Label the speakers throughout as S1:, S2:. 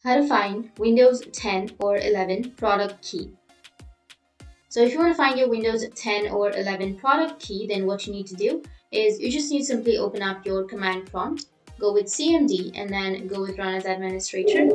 S1: How to find Windows 10 or 11 product key. So if you want to find your Windows 10 or 11 product key, then what you need to do is you just need to simply open up your command prompt, go with CMD and then go with run as administrator.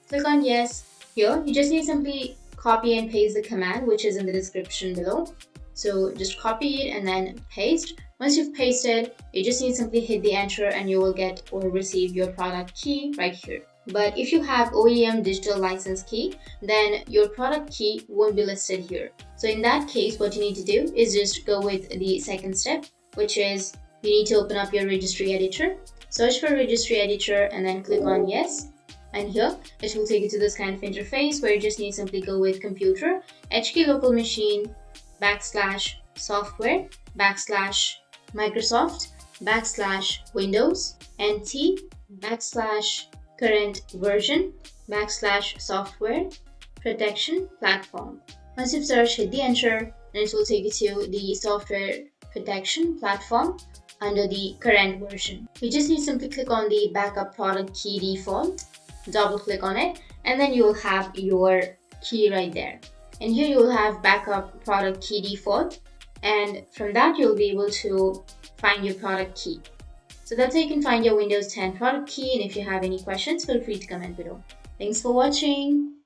S1: Click on yes. Here, you just need to simply copy and paste the command which is in the description below. So just copy it and then paste. Once you've pasted, you just need to simply hit the enter and you will get or receive your product key right here. But if you have OEM digital license key, then your product key won't be listed here. So in that case, what you need to do is just go with the second step, which is you need to open up your registry editor, search for registry editor and then click on yes. And here it will take you to this kind of interface where you just need to simply go with computer, HK local machine, /software, /Microsoft, /Windows, NT, /current version, /software, protection platform. Once you've searched, hit the enter and it will take you to the software protection platform under the current version. You just need to simply click on the backup product key default, double click on it, and then you will have your key right there. And here you will have backup product key default, and from that you'll be able to find your product key. So that's how you can find your Windows 10 product key, and if you have any questions, feel free to comment below. Thanks for watching.